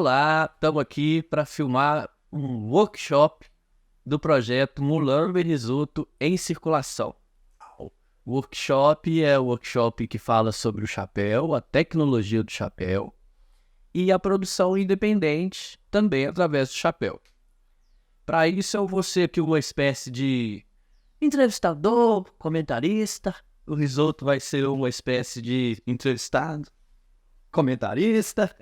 Olá, estamos aqui para filmar um workshop do projeto Mulambo e Risoto em Circulação. O workshop é o workshop que fala sobre o chapéu, a tecnologia do chapéu e a produção independente também através do chapéu. Para isso eu vou ser aqui uma espécie de entrevistador, comentarista. O Risoto vai ser uma espécie de entrevistado, comentarista.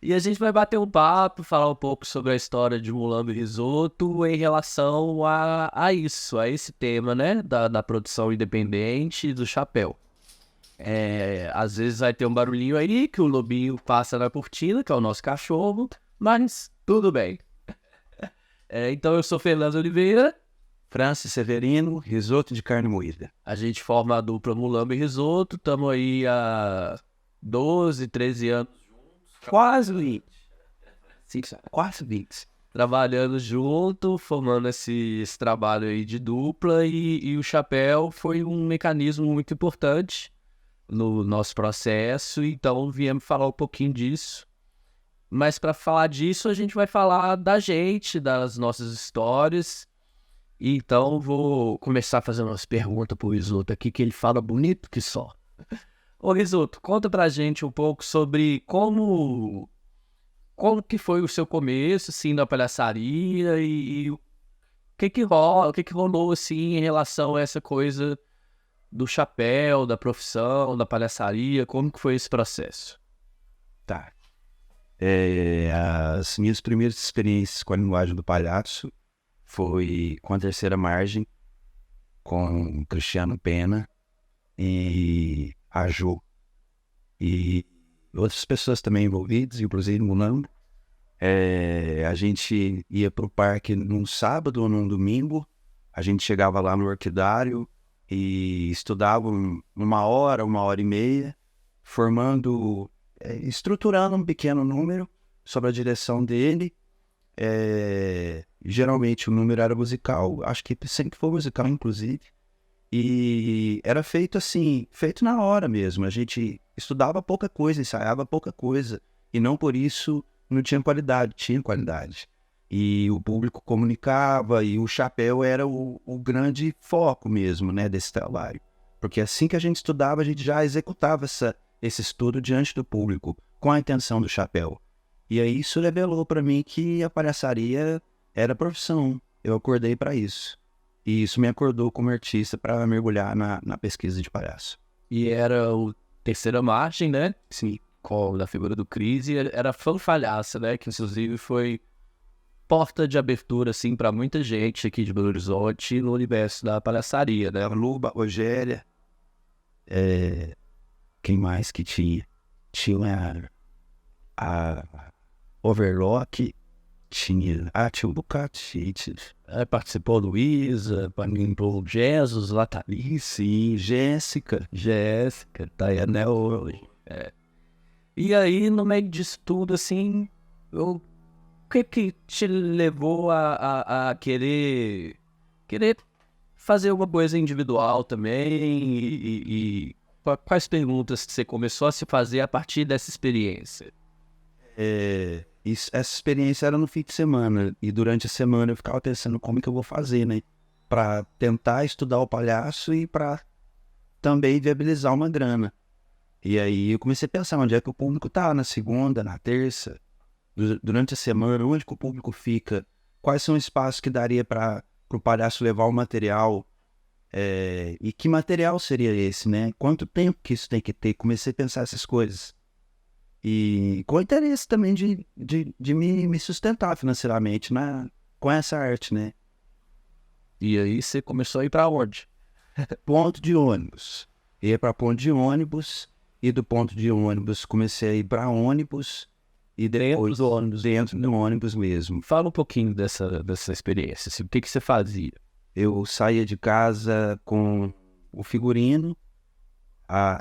E a gente vai bater um papo, falar um pouco sobre a história de Mulambo e Risoto em relação a esse tema, né? Da produção independente do chapéu. Às vezes vai ter um barulhinho aí, que o lobinho passa na cortina, que é o nosso cachorro, mas tudo bem. Então eu sou Fernando Oliveira. Francis Severino, risoto de carne moída. A gente forma a dupla Mulambo e Risoto, estamos aí há 12, 13 anos Quase 20. Sim, quase 20. trabalhando junto, formando esse trabalho aí de dupla, e o chapéu foi um mecanismo muito importante no nosso processo, então viemos falar um pouquinho disso. Mas para falar disso, a gente vai falar da gente, das nossas histórias. Então vou começar fazendo umas perguntas pro Risoto aqui, que ele fala bonito que só. Ô Risoto, conta pra gente um pouco sobre como que foi o seu começo, assim, da palhaçaria e o que rola, o que rolou, assim, em relação a essa coisa do chapéu, da profissão, da palhaçaria, como que foi esse processo? Tá. As minhas primeiras experiências com a linguagem do palhaço foi com a Terceira Margem, com o Cristiano Pena e a Jo. E outras pessoas também envolvidas, inclusive Mulambo. A gente ia pro parque num sábado ou num domingo, a gente chegava lá no orquidário e estudava uma hora e meia, estruturando um pequeno número sob a direção dele. Geralmente o número era musical, acho que sempre foi musical, inclusive. E era feito assim, feito na hora mesmo. A gente estudava pouca coisa, ensaiava pouca coisa. E não por isso não tinha qualidade, tinha qualidade. E o público comunicava, e o chapéu era o grande foco mesmo, né, desse trabalho. Porque assim que a gente estudava, a gente já executava esse estudo diante do público, com a intenção do chapéu. E aí isso revelou para mim que a palhaçaria era profissão. Eu acordei para isso. E isso me acordou como artista para mergulhar na pesquisa de palhaço. E era o Terceira Margem, né? Sim. Com a figura do Cris, e era fanfalhaça, né? Que inclusive foi porta de abertura, assim, para muita gente aqui de Belo Horizonte no universo da palhaçaria, né? A Luba, Rogéria, quem mais que tinha? Tinha a Overlock, tinha um bocado de gente. Participou Luísa, participou Jesus, Latalice, Jéssica, Daiane hoje. E aí, no meio disso tudo, assim, o que te levou a querer fazer uma coisa individual também? E quais perguntas que você começou a se fazer a partir dessa experiência? essa experiência era no fim de semana, e durante a semana eu ficava pensando como que eu vou fazer, né? Para tentar estudar o palhaço e para também viabilizar uma grana. E aí eu comecei a pensar onde é que o público tá, na segunda, na terça, durante a semana, onde que o público fica, quais são os espaços que daria para o palhaço levar o material, e que material seria esse, né? Quanto tempo que isso tem que ter? Comecei a pensar essas coisas. E com interesse também de me sustentar financeiramente com essa arte, né? E aí você começou a ir para onde? Ponto de ônibus. Ia para ponto de ônibus, e do ponto de ônibus comecei a ir para ônibus, e depois dentro do ônibus mesmo. Fala um pouquinho dessa experiência, assim, o que você fazia? Eu saía de casa com o figurino,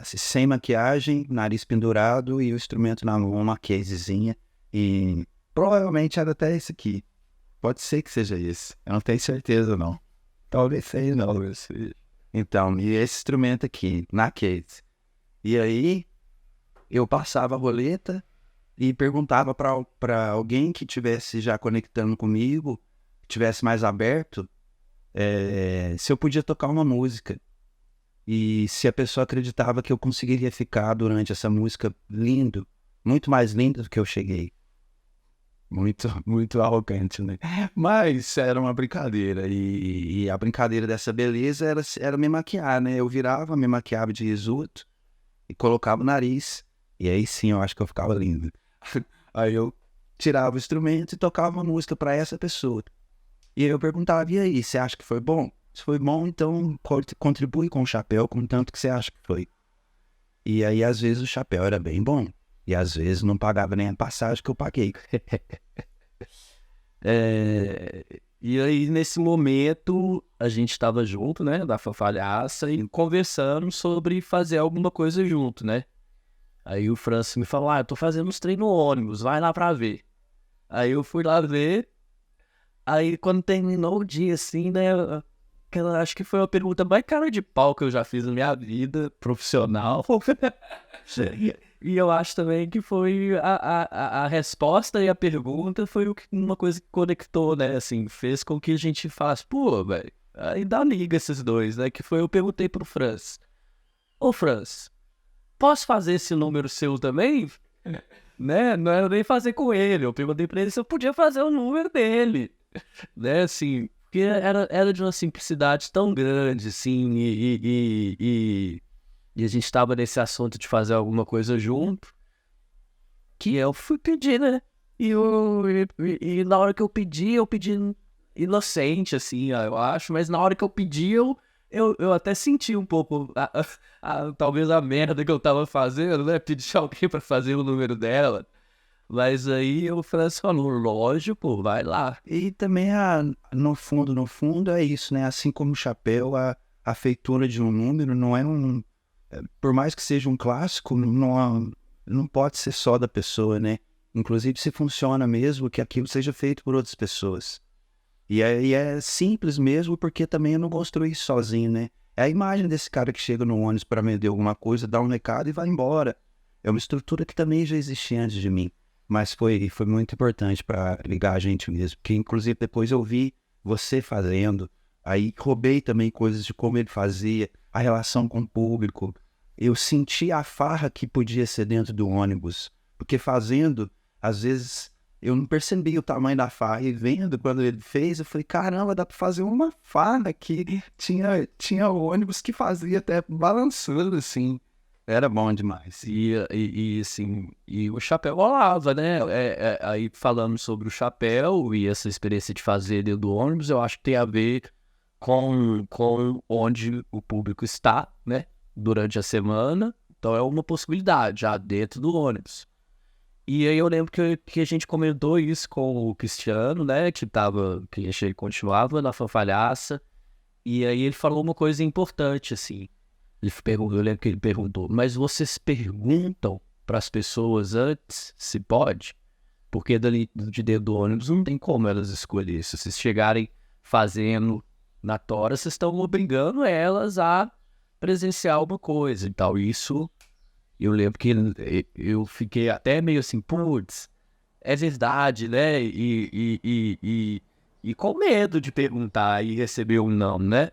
sem maquiagem, nariz pendurado e o instrumento na mão, uma casezinha. E provavelmente era até esse aqui. Pode ser que seja esse. Eu não tenho certeza, não. Talvez seja, não. Então, e esse instrumento aqui, na case. E aí, eu passava a roleta e perguntava para alguém que tivesse já conectando comigo, tivesse mais aberto, se eu podia tocar uma música. E se a pessoa acreditava que eu conseguiria ficar durante essa música lindo, muito mais lindo do que eu cheguei. Muito, muito arrogante, né? Mas era uma brincadeira. E a brincadeira dessa beleza era me maquiar, né? Eu virava, me maquiava de risoto e colocava o nariz. E aí sim, eu acho que eu ficava lindo. Aí eu tirava o instrumento e tocava uma música para essa pessoa. E aí eu perguntava, e aí, você acha que foi bom? Se foi bom, então contribui com o chapéu, com tanto que você acha que foi. E aí, às vezes, o chapéu era bem bom. E às vezes não pagava nem a passagem que eu paguei. E aí, nesse momento, a gente estava junto, né, da Fanfaralhaça, e conversando sobre fazer alguma coisa junto, né? Aí o Francis me falou, eu tô fazendo uns treinos no ônibus, vai lá pra ver. Aí eu fui lá ver, aí quando terminou o dia, assim, né, acho que foi a pergunta mais cara de pau que eu já fiz na minha vida profissional. E eu acho também que foi a resposta e a pergunta foi uma coisa que conectou, né? Assim, fez com que a gente falasse, pô, velho, aí dá liga esses dois, né? Que foi, eu perguntei pro Franz, ô Franz, posso fazer esse número seu também? Né? Não era nem fazer com ele, eu perguntei pra ele se eu podia fazer o número dele, né? Assim, porque era de uma simplicidade tão grande, assim, e a gente estava nesse assunto de fazer alguma coisa junto, que eu fui pedir, né? E na hora que eu pedi inocente, assim, eu acho, mas na hora que eu pedi, eu até senti um pouco, talvez a merda que eu tava fazendo, né? Pedir alguém pra fazer o número dela. Mas aí o Francis falou, lógico, vai lá. E também, no fundo, é isso, né? Assim como o chapéu, a feitura de um número não é um... Por mais que seja um clássico, não pode ser só da pessoa, né? Inclusive, se funciona mesmo, que aquilo seja feito por outras pessoas. E aí é simples mesmo, porque também eu não construí sozinho, né? É a imagem desse cara que chega no ônibus para vender alguma coisa, dá um recado e vai embora. É uma estrutura que também já existia antes de mim. Mas foi muito importante para ligar a gente mesmo. Porque, inclusive, depois eu vi você fazendo. Aí roubei também coisas de como ele fazia, a relação com o público. Eu senti a farra que podia ser dentro do ônibus. Porque fazendo, às vezes, eu não percebi o tamanho da farra. E vendo quando ele fez, eu falei, caramba, dá para fazer uma farra aqui. Tinha ônibus que fazia até balançando, assim. Era bom demais. Assim, e o chapéu rolava, né? Aí falando sobre o chapéu e essa experiência de fazer dentro do ônibus, eu acho que tem a ver com onde o público está, né? Durante a semana. Então é uma possibilidade, já dentro do ônibus. E aí eu lembro que a gente comentou isso com o Cristiano, né? Que ele continuava na Fanfaralhaça. E aí ele falou uma coisa importante, assim. Eu lembro que ele perguntou, mas vocês perguntam para as pessoas antes se pode? Porque de dentro do ônibus não tem como elas escolher. Se vocês chegarem fazendo na tora, vocês estão obrigando elas a presenciar alguma coisa e tal. Isso, eu lembro que eu fiquei até meio assim, putz, é verdade, né? E com medo de perguntar e receber um não, né?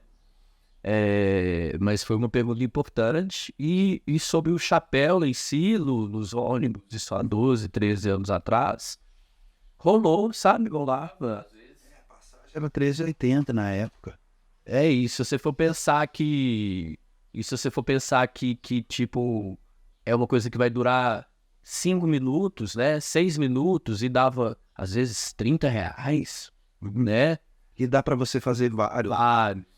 Mas foi uma pergunta importante. E sobre o chapéu em si, nos ônibus, isso há 12, 13 anos atrás, rolou, sabe? Rolava. A passagem era 13,80 na época. É isso, se você for pensar que... E se você for pensar que tipo, é uma coisa que vai durar 5 minutos, né? 6 minutos e dava, às vezes, R$ 30, né? E dá para você fazer vários. Vários.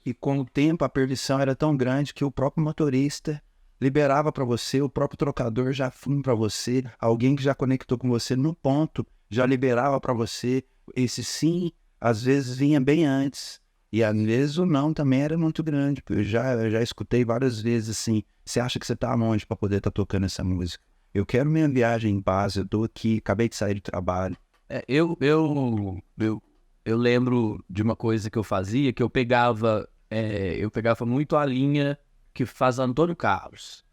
E com o tempo a perdição era tão grande que o próprio motorista liberava para você, o próprio trocador já foi para você, alguém que já conectou com você no ponto já liberava para você. Esse sim, às vezes vinha bem antes. E às vezes o não também era muito grande. Eu já escutei várias vezes assim, você acha que você tá onde para poder estar tocando essa música? Eu quero minha viagem em paz, eu tô aqui, acabei de sair do trabalho. Eu lembro de uma coisa que eu fazia, que eu pegava muito a linha que faz Antônio Carlos.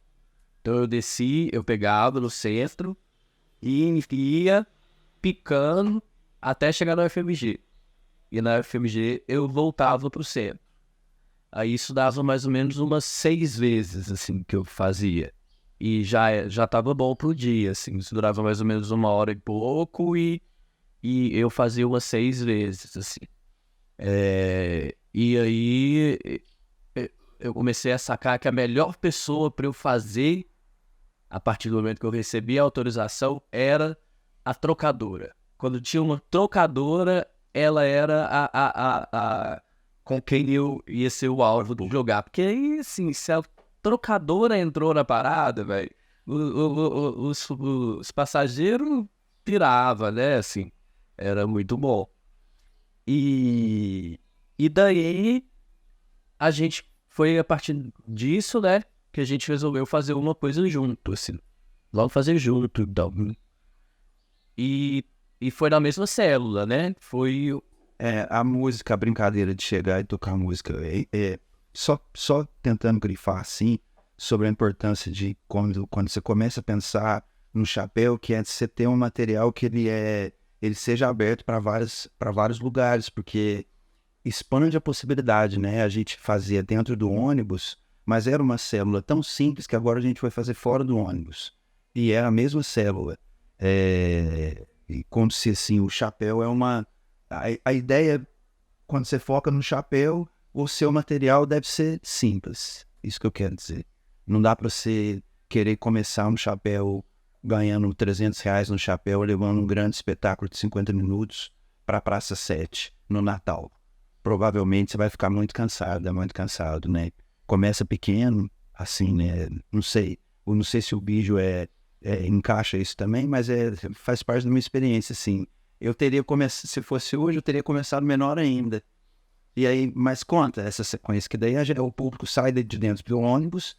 Então eu desci, eu pegava no centro, e ia picando até chegar na UFMG. E na UFMG eu voltava pro centro. Aí isso dava mais ou menos umas 6 vezes, assim, que eu fazia. E já tava bom pro dia, assim. Isso durava mais ou menos 1 hora e pouco e eu fazia umas 6 vezes, assim. E aí eu comecei a sacar que a melhor pessoa para eu fazer, a partir do momento que eu recebi a autorização, era a trocadora. Quando tinha uma trocadora, ela era com quem eu ia ser o alvo de jogar. Porque aí, assim, se a trocadora entrou na parada, velho, os passageiros piravam, né, assim, era muito bom. E daí a gente foi a partir disso, né, que a gente resolveu fazer uma coisa junto, assim, logo fazer junto, então. E foi na mesma célula, né, foi... A música, a brincadeira de chegar e tocar música, só tentando grifar assim, sobre a importância de quando você começa a pensar no chapéu, que é você ter um material que ele seja aberto para vários lugares, porque expande a possibilidade, né? A gente fazia dentro do ônibus, mas era uma célula tão simples que agora a gente vai fazer fora do ônibus. E é a mesma célula. E como se assim, o chapéu é uma... A ideia, quando você foca no chapéu, o seu material deve ser simples. Isso que eu quero dizer. Não dá para você querer começar um chapéu ganhando R$300 no chapéu, levando um grande espetáculo de 50 minutos para a Praça 7, no Natal. Provavelmente você vai ficar muito cansado, né? Começa pequeno, assim, né? Não sei se o Bijo encaixa isso também, mas faz parte da minha experiência, assim. Eu teria começado, se fosse hoje, eu teria começado menor ainda. E aí, mas conta essa sequência, que daí o público sai de dentro do ônibus,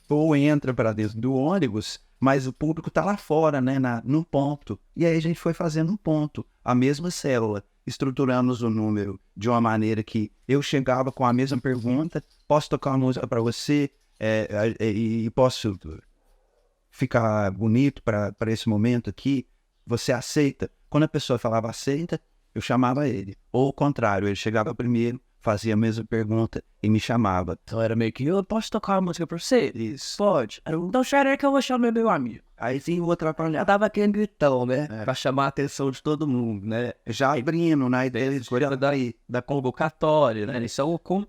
ou entra para dentro do ônibus, mas o público está lá fora, né, no ponto. E aí a gente foi fazendo um ponto, a mesma célula, estruturamos o número de uma maneira que eu chegava com a mesma pergunta, posso tocar uma música para você, e posso ficar bonito para esse momento aqui, você aceita? Quando a pessoa falava aceita, eu chamava ele. Ou o contrário, ele chegava primeiro, fazia a mesma pergunta e me chamava. Então era meio que, eu posso tocar uma música pra você? Isso. Pode. Então espera aí que eu vou chamar meu amigo. Aí sim, o outro atrapalhava. Dava aquele gritão, né? Pra chamar a atenção de todo mundo, né? Já abrindo, na ideia da convocatória, né? Eles são com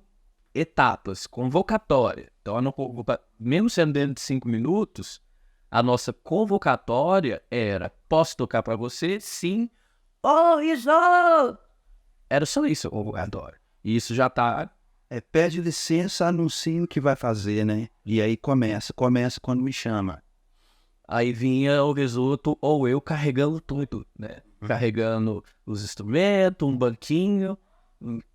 etapas, convocatória. Então, mesmo sendo dentro de 5 minutos, a nossa convocatória era, posso tocar pra você? Sim. Oh, isso! Era só isso, a convocatória. E isso já tá... pede licença, anuncia o que vai fazer, né? E aí começa quando me chama. Aí vinha o risoto ou eu carregando tudo, né? Carregando os instrumentos, um banquinho.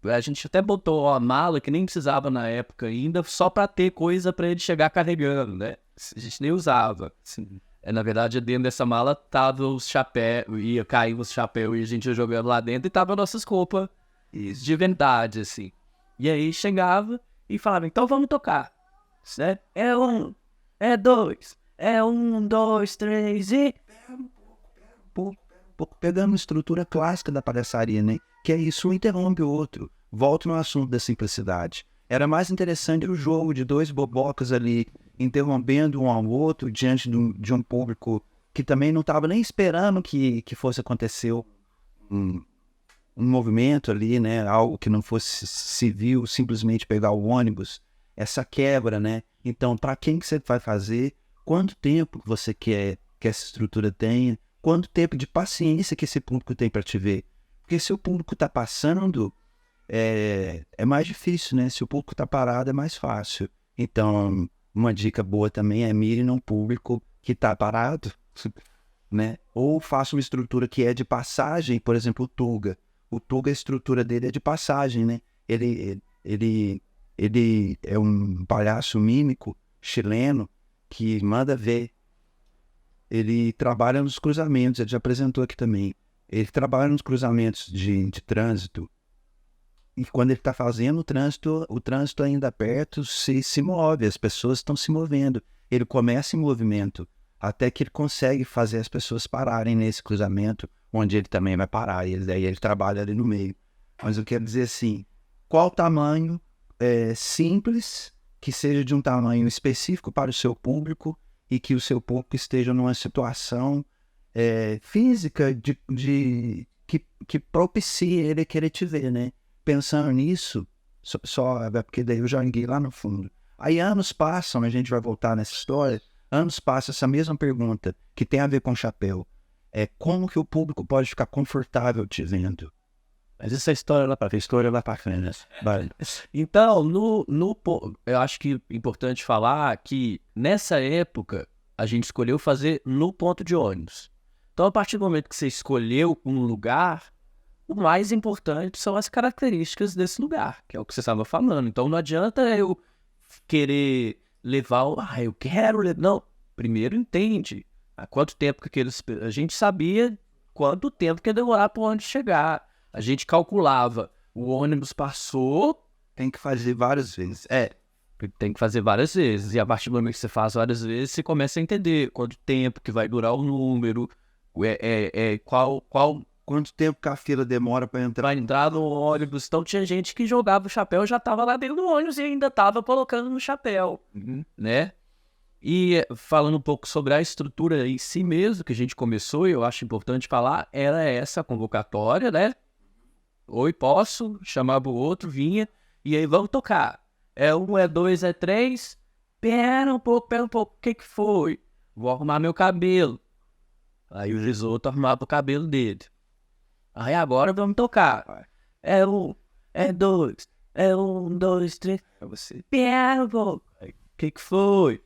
A gente até botou a mala, que nem precisava na época ainda, só pra ter coisa pra ele chegar carregando, né? A gente nem usava. Assim. Na verdade, dentro dessa mala tava os chapéus, ia cair os chapéus e a gente ia jogando lá dentro e tava nossas roupas de verdade, assim. E aí chegava e falava, então vamos tocar. Né? É 1, é 2, é 1, 2, 3 e... Pera um pouco, pegando a estrutura clássica da palhaçaria, né? Que é isso, um interrompe o outro. Volto no assunto da simplicidade. Era mais interessante o jogo de 2 bobocas ali, interrompendo um ao outro diante de um público que também não estava nem esperando que fosse acontecer um movimento ali, né? Algo que não fosse civil, simplesmente pegar o ônibus. Essa quebra, né? Então, para quem que você vai fazer? Quanto tempo você quer que essa estrutura tenha? Quanto tempo de paciência que esse público tem para te ver? Porque se o público está passando, é mais difícil, né? Se o público está parado, é mais fácil. Então, uma dica boa também é mire num público que está parado, né? Ou faça uma estrutura que é de passagem, por exemplo, o Tuga. O Tuga, a estrutura dele é de passagem, né? Ele é um palhaço mímico chileno que manda ver. Ele trabalha nos cruzamentos, ele já apresentou aqui também. Ele trabalha nos cruzamentos de trânsito. E quando ele está fazendo o trânsito ainda perto se move, as pessoas estão se movendo. Ele começa em movimento. até que ele consegue fazer as pessoas pararem nesse cruzamento, onde ele também vai parar, e daí ele trabalha ali no meio. Mas eu quero dizer assim, qual tamanho simples, que seja de um tamanho específico para o seu público e que o seu público esteja numa situação física que propicie ele querer te ver, né? Pensando nisso, porque daí eu já joguei lá no fundo. Aí anos passam, a gente vai voltar nessa história, anos passam essa mesma pergunta, que tem a ver com o chapéu. Como que o público pode ficar confortável te vendo? Mas essa história lá pra frente. Então, eu acho que é importante falar que nessa época a gente escolheu fazer no ponto de ônibus. Então, a partir do momento que você escolheu um lugar, o mais importante são as características desse lugar, que é o que você estava falando. Então, não adianta eu querer levar eu quero levar. Não, primeiro entende há quanto tempo que a gente sabia quanto tempo que ia demorar para onde chegar. A gente calculava, o ônibus passou, tem que fazer várias vezes. Tem que fazer várias vezes. E a partir do momento que você faz várias vezes, você começa a entender quanto tempo que vai durar o número, quanto tempo que a fila demora para entrar. Vai entrar no ônibus. Então tinha gente que jogava o chapéu e já estava lá dentro do ônibus e ainda estava colocando no chapéu, né? E falando um pouco sobre a estrutura em si mesmo, que a gente começou, e eu acho importante falar, era essa convocatória, né? Oi, posso? Chamava o outro, vinha, e aí vamos tocar. É 1, é 2, é 3. Pera um pouco, o que foi? Vou arrumar meu cabelo. Aí o Risoto arrumava o cabelo dele. Aí agora vamos tocar. É 1, é 2, é 1, 2, 3. É você. Pera um pouco. O que foi?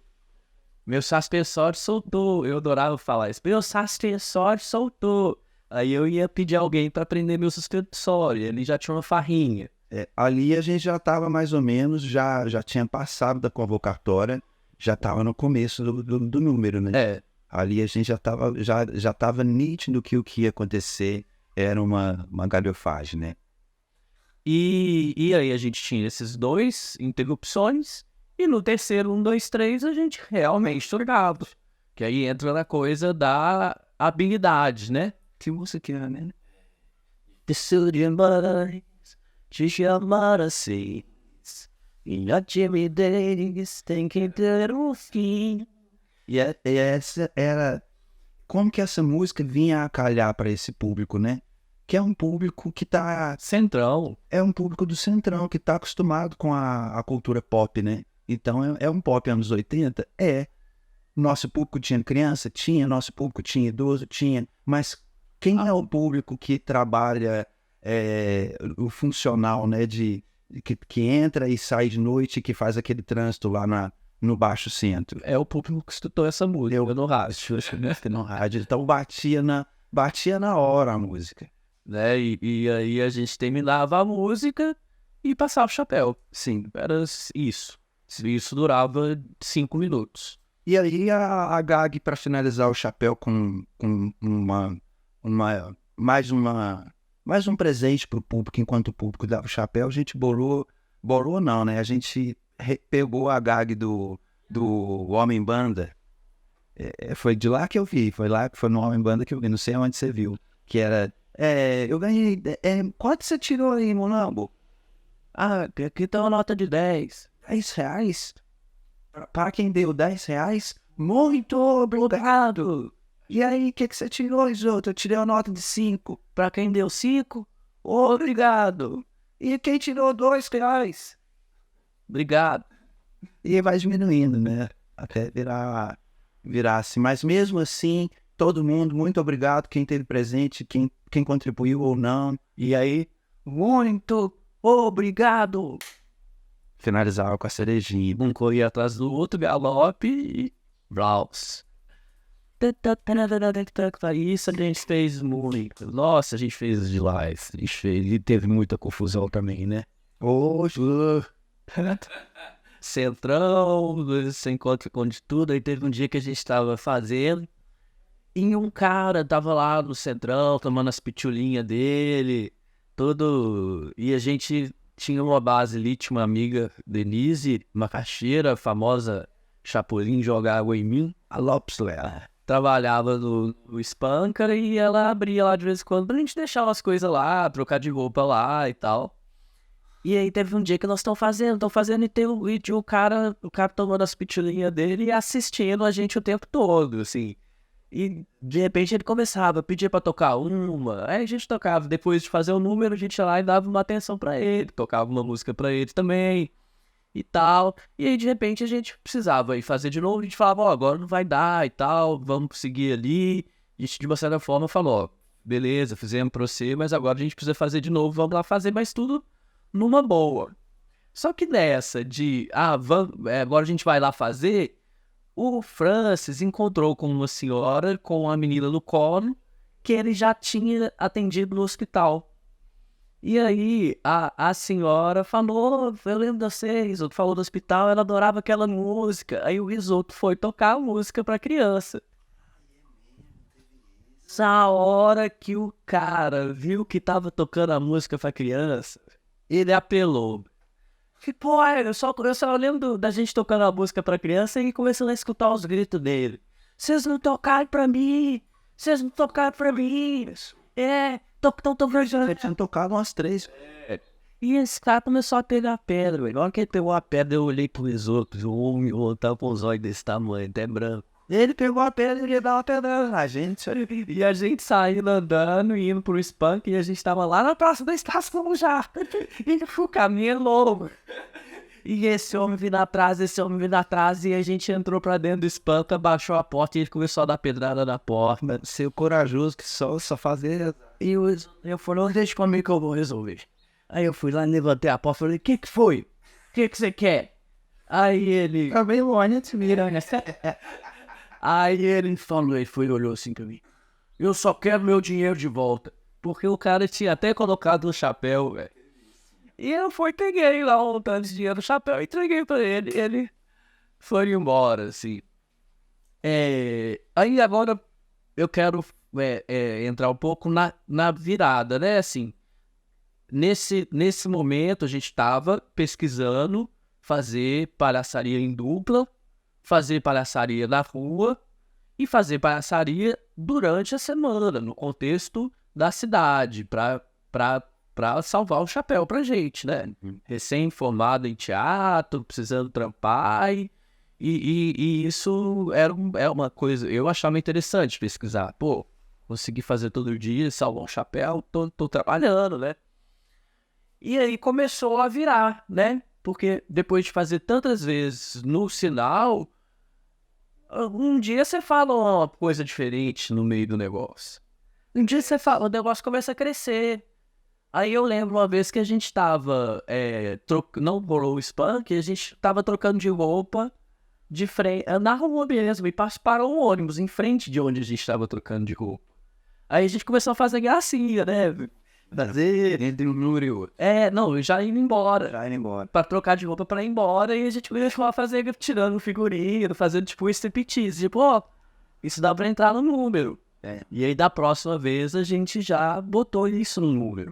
Meu suspensório soltou. Eu adorava falar isso. Meu suspensório soltou. Aí eu ia pedir alguém para prender meu suspensório. Ele já tinha uma farrinha. Ali a gente já estava mais ou menos, já tinha passado da convocatória, já estava no começo do número, né? Ali a gente já estava nítido que o que ia acontecer era uma galhofagem, né? E aí a gente tinha esses 2 interrupções, e no terceiro 1, 2, 3 a gente realmente jogava. Que aí entra na coisa da habilidade, né? Que música é, né? The Sodium Boys, te chamar assim, e a timidez tem que ter um fim. E essa era... Como que essa música vinha a calhar para esse público, né? Que é um público que tá... Centrão. É um público do Centrão, que tá acostumado com a cultura pop, né? Então, é um pop anos 80? Nosso público tinha criança? Tinha. Nosso público tinha idoso? Tinha. Mas quem é o público que trabalha o funcional, né? Que entra e sai de noite, que faz aquele trânsito lá no Baixo Centro? É o público que escutou essa música no rádio. No rádio. Então batia na hora a música. Né? E aí a gente terminava a música e passava o chapéu. Sim. Era isso. Isso durava 5 minutos. E aí a GAG, para finalizar o chapéu com mais um presente para o público, enquanto o público dava o chapéu, a gente bolou não, né? A gente pegou a GAG do Homem Banda. Foi de lá que eu vi, foi no Homem Banda que eu vi, não sei onde você viu, que era, eu ganhei, quanto você tirou aí, Monambo? Aqui tá uma nota de 10. R$10? Para quem deu R$10? Muito obrigado! E aí, o que você tirou, Isoto? Eu tirei uma nota de 5. Para quem deu 5, obrigado! E quem tirou R$2? Obrigado! E vai diminuindo, né? Até virar assim. Mas mesmo assim, todo mundo, muito obrigado. Quem esteve presente, quem contribuiu ou não. E aí, muito obrigado! Finalizava com a cerejinha. Um corria atrás do outro, galope e... Browse. Isso a gente fez muito. Nossa, a gente fez demais. A gente fez. E teve muita confusão também, né? Centrão, você encontra com de tudo. Aí teve um dia que a gente tava fazendo e um cara tava lá no Centrão tomando as pitulinhas dele, todo. E a gente tinha uma base ali, tinha uma amiga, Denise, macaxeira, famosa Chapolin, joga água em mim, a Lopes Lea. trabalhava no Spanker e ela abria lá de vez em quando pra gente deixar umas coisas lá, trocar de roupa lá e tal. E aí teve um dia que nós estamos fazendo e tem o cara tomando as pitulinhas dele e assistindo a gente o tempo todo, assim. E de repente ele começava a pedir pra tocar uma, aí a gente tocava, depois de fazer o número a gente ia lá e dava uma atenção pra ele, tocava uma música pra ele também e tal. E aí de repente a gente precisava ir fazer de novo, a gente falava, ó, agora não vai dar e tal, vamos seguir ali. A gente de uma certa forma falou, ó, beleza, fizemos pra você, mas agora a gente precisa fazer de novo, vamos lá fazer, mas tudo numa boa. Só que nessa de, agora a gente vai lá fazer, o Francis encontrou com uma senhora, com uma menina no colo, que ele já tinha atendido no hospital. E aí a senhora falou, eu lembro de vocês, falou do hospital, ela adorava aquela música. Aí o Risoto foi tocar a música pra criança. Essa hora que o cara viu que tava tocando a música pra criança, ele apelou. Pô, eu só lembro da gente tocando a música pra criança e começando a escutar os gritos dele. Vocês não tocaram pra mim! Vocês não tocaram pra mim! Tão tocando. Eles tinham tocado umas 3. E esse cara começou a pegar pedra, velho. Na hora que ele pegou a pedra, eu olhei pros outros. O outro tava com os olhos desse tamanho, até branco. Ele pegou a pedra e ele dava a pedra na gente. E a gente saindo andando, indo pro Spunk, e a gente tava lá na praça da estação já. E o caminho é longo. E esse homem vindo atrás, e a gente entrou pra dentro do Spunk, abaixou a porta e ele começou a dar pedrada na porta. Ser corajoso que só fazer. E eu falei, deixa comigo que eu vou resolver. Aí eu fui lá, levantei a porta e falei, o que foi? O que você quer? Aí ele... Também longe de mira, né? Aí ele falou, olhou assim pra mim. Eu só quero meu dinheiro de volta. Porque o cara tinha até colocado no chapéu, velho. E eu peguei lá um tanto de dinheiro no chapéu e entreguei pra ele. E ele foi embora, assim. Aí agora eu quero entrar um pouco na virada, né? Assim, nesse momento a gente tava pesquisando fazer palhaçaria em dupla, fazer palhaçaria na rua e fazer palhaçaria durante a semana, no contexto da cidade, pra salvar o chapéu pra gente, né? Recém-formado em teatro, precisando trampar, e isso é uma coisa, eu achava interessante pesquisar. Pô, consegui fazer todo dia, salvar um chapéu, tô trabalhando, né? E aí começou a virar, né? Porque depois de fazer tantas vezes no sinal, um dia você fala uma coisa diferente no meio do negócio. Um dia você fala, o negócio começa a crescer. Aí eu lembro uma vez que a gente tava, não rolou o Spunk, a gente tava trocando de roupa de frente, na rua mesmo, e parou um ônibus em frente de onde a gente tava trocando de roupa. Aí a gente começou a fazer gracinha, né? Fazer entre um número e outro. Não, já indo embora. Já indo embora. Pra trocar de roupa pra ir embora, e a gente começou a fazer, tirando figurinha, fazendo tipo striptease. Tipo, ó, isso dá pra entrar no número. E aí da próxima vez a gente já botou isso no número.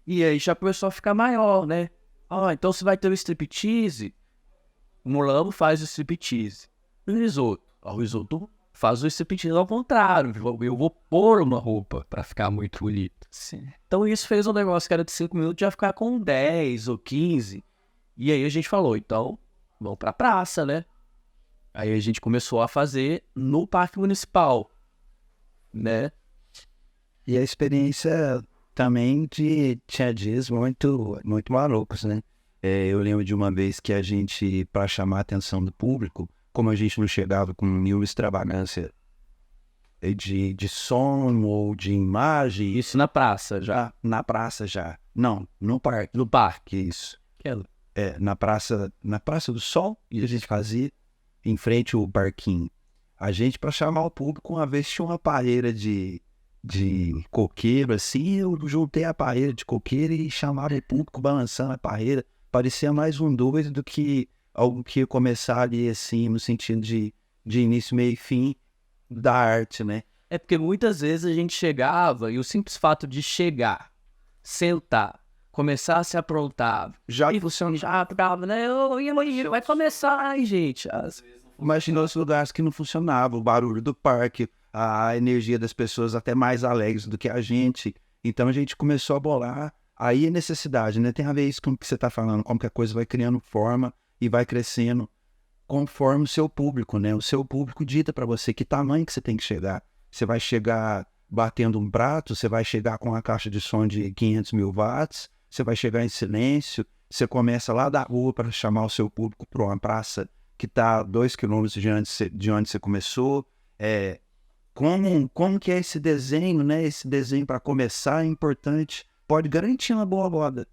E aí já começou a ficar maior, né? Então se vai ter o striptease, o Mulambo faz o striptease. O Risoto faz o striptease ao contrário. Eu vou pôr uma roupa pra ficar muito bonito. Sim. Então isso fez um negócio que era de 5 minutos já ficar com 10 ou 15. E aí a gente falou, então, vamos pra praça, né? Aí a gente começou a fazer no Parque Municipal, né? E a experiência também tinha dias muito, muito malucos, né? Eu lembro de uma vez que a gente, para chamar a atenção do público, como a gente não chegava com nenhuma extravagância de som ou de imagem... Isso na praça já. Na praça já. Não, no parque. No parque. Isso. Na Praça do Sol, e a gente fazia em frente ao parquinho. A gente, para chamar o público, uma vez tinha uma parreira de coqueiro, assim, eu juntei a parreira de coqueiro e chamava o público balançando a parreira. Parecia mais um doido do que algo que ia começar ali, assim, no sentido de início, meio e fim da arte, né? É porque muitas vezes a gente chegava e o simples fato de chegar, sentar, começar a se aprontar, Já e você já tava, né? Vai começar, ai, gente. Às vezes não Imagina os lugares que não funcionavam, o barulho do parque, a energia das pessoas até mais alegres do que a gente. Então a gente começou a bolar. Aí a necessidade, né? Tem a ver isso com o que você está falando, como que a coisa vai criando forma e vai crescendo conforme o seu público, né? O seu público dita para você que tamanho que você tem que chegar. Você vai chegar batendo um prato, você vai chegar com uma caixa de som de 500 mil watts, você vai chegar em silêncio, você começa lá da rua para chamar o seu público para uma praça que está a 2 quilômetros de onde você começou. Como que é esse desenho, né? Esse desenho para começar é importante. Pode garantir uma boa roda,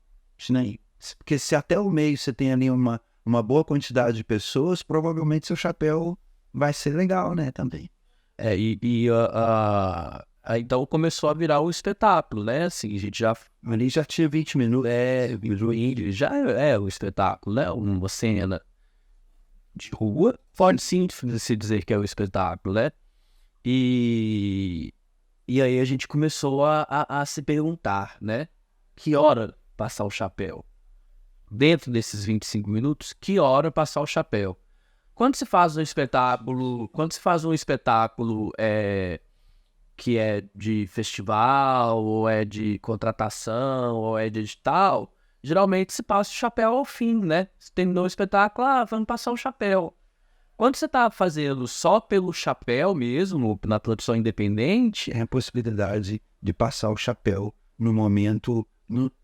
né? Porque se até o meio você tem ali uma boa quantidade de pessoas, provavelmente seu chapéu vai ser legal, né? Também. Aí, então começou a virar um espetáculo, né? Assim, a gente já... Ali já tinha 20 minutos. Já é um espetáculo, né? Uma cena de rua, pode sim se dizer que é um espetáculo, né? E aí a gente começou a se perguntar, né? Que hora passar o chapéu? Dentro desses 25 minutos, que hora passar o chapéu? Quando se faz um espetáculo, que é de festival, ou é de contratação, ou é de edital, geralmente se passa o chapéu ao fim, né? Se terminou o espetáculo, vamos passar o chapéu. Quando você tá fazendo só pelo chapéu mesmo, na produção independente... É a possibilidade de passar o chapéu no momento...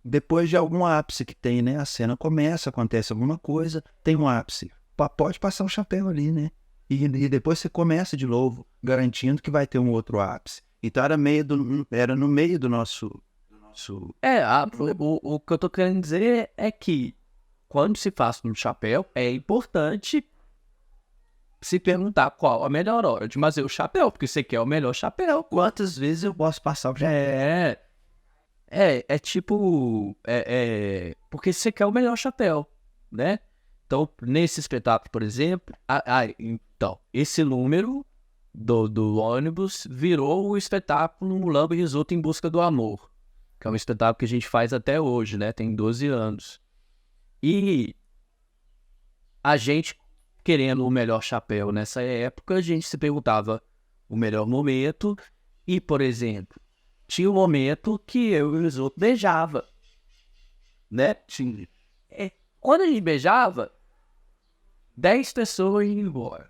depois de algum ápice que tem, né? A cena começa, acontece alguma coisa, tem um ápice. Pode passar o chapéu ali, né? E depois você começa de novo, garantindo que vai ter um outro ápice. Então era no meio do nosso... O que eu tô querendo dizer é que quando se faz no chapéu, é importante se perguntar qual a melhor hora de fazer o chapéu, porque você quer o melhor chapéu. Quantas vezes eu posso passar o chapéu? Porque você quer o melhor chapéu, né? Então, nesse espetáculo, por exemplo, então, esse número do ônibus virou o espetáculo Mulambo e Risoto em Busca do Amor, que é um espetáculo que a gente faz até hoje, né? Tem 12 anos. E a gente, querendo o melhor chapéu nessa época, a gente se perguntava o melhor momento e, por exemplo, tinha um momento que eu e o Risoto beijava, né? Quando a gente beijava, 10 pessoas iam embora.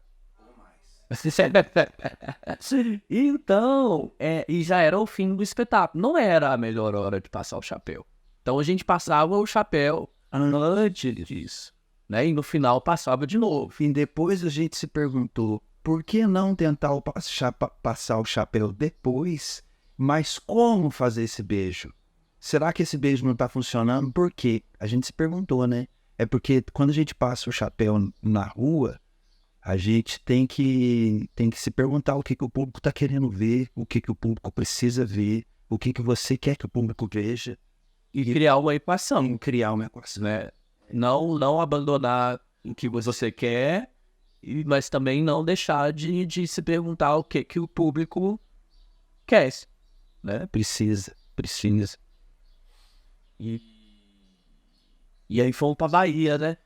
Então, e já era o fim do espetáculo. Não era a melhor hora de passar o chapéu. Então a gente passava o chapéu antes disso, né? E no final passava de novo. E depois a gente se perguntou, por que não tentar passar o chapéu depois? Mas como fazer esse beijo? Será que esse beijo não está funcionando? Por quê? A gente se perguntou, né? É porque quando a gente passa o chapéu na rua, a gente tem que se perguntar o que o público está querendo ver, o que o público precisa ver, o que você quer que o público veja. E criar uma equação, né? Não abandonar o que você quer, mas também não deixar de se perguntar o que o público quer, né? Precisa. E aí fomos pra Bahia, né?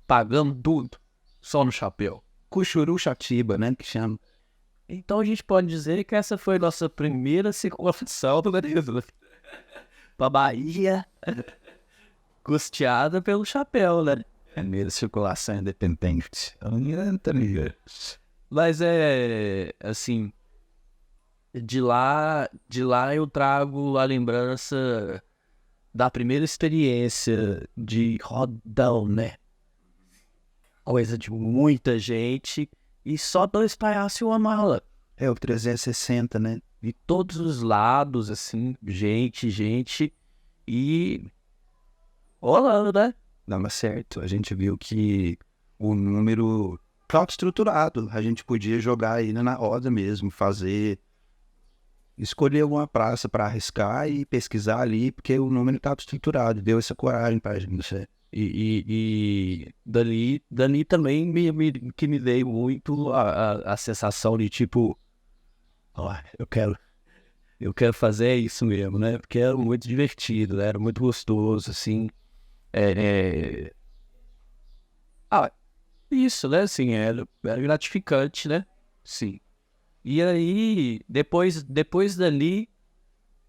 Pagamos tudo, só no chapéu. Cuxuruxatiba, né? Que chama. Então a gente pode dizer que essa foi a nossa primeira circulação do Brasil. Pra Bahia, custeada pelo chapéu, né? Primeira circulação independente. Mas assim, de lá eu trago a lembrança da primeira experiência de rodão, né? Coisa de muita gente e só 2 palhaços e uma mala. O 360, né? De todos os lados, assim, gente e rolando, né? Dava certo. A gente viu que o número estava estruturado. A gente podia jogar ele na roda mesmo, escolher alguma praça para arriscar e pesquisar ali, porque o número estava estruturado. Deu essa coragem para a gente. E dali também que me veio muito a sensação de tipo, eu quero fazer isso mesmo, né? Porque era muito divertido, né? Era muito gostoso, assim. isso, né? Assim, era gratificante, né? Sim. E aí, depois dali,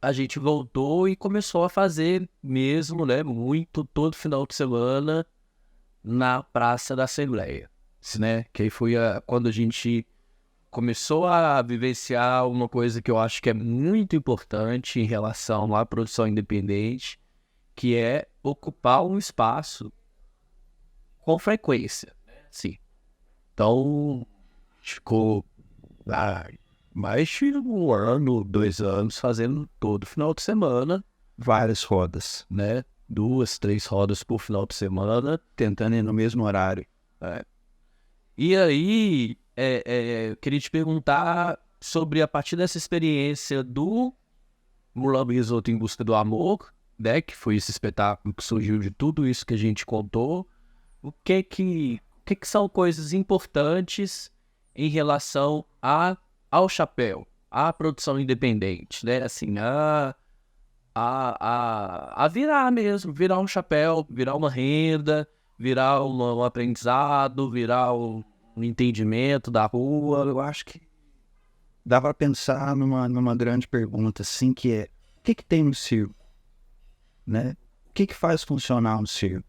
a gente voltou e começou a fazer mesmo, né? Muito, todo final de semana na Praça da Assembleia, né? Que aí foi quando a gente começou a vivenciar uma coisa que eu acho que é muito importante em relação à produção independente, que é ocupar um espaço com frequência, sim. Então, ficou mais de 1 ano, 2 anos fazendo todo final de semana, Várias rodas, né? 2, 3 rodas por final de semana. tentando ir no mesmo horário. E aí, eu queria te perguntar sobre, a partir dessa experiência do Mulambo Risoto em Busca do Amor, né? Que foi esse espetáculo que surgiu de tudo isso que a gente contou. O que que são coisas importantes em relação ao chapéu, à produção independente, né? Assim, a virar mesmo, virar um chapéu, virar uma renda, virar um aprendizado, virar um entendimento da rua. Eu acho que dá para pensar numa grande pergunta, assim, que é: o que tem no circo? Né? O que faz funcionar um circo?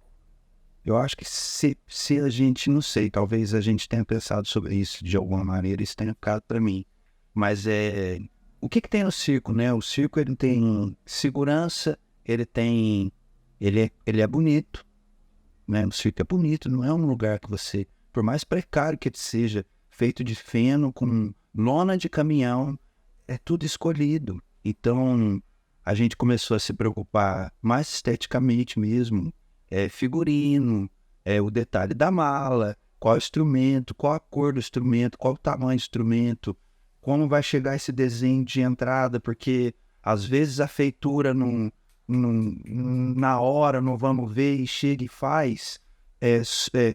Eu acho que se a gente, não sei, talvez a gente tenha pensado sobre isso de alguma maneira, isso tenha ficado para mim. Mas o que tem no circo, né? O circo, ele tem segurança, ele é bonito, né? O circo é bonito, não é um lugar que você, por mais precário que ele seja, feito de feno, com lona de caminhão, é tudo escolhido. Então, a gente começou a se preocupar mais esteticamente mesmo, figurino, o detalhe da mala, qual instrumento, qual a cor do instrumento, qual o tamanho do instrumento, como vai chegar esse desenho de entrada, porque às vezes a feitura na hora, não vamos ver, e chega e faz,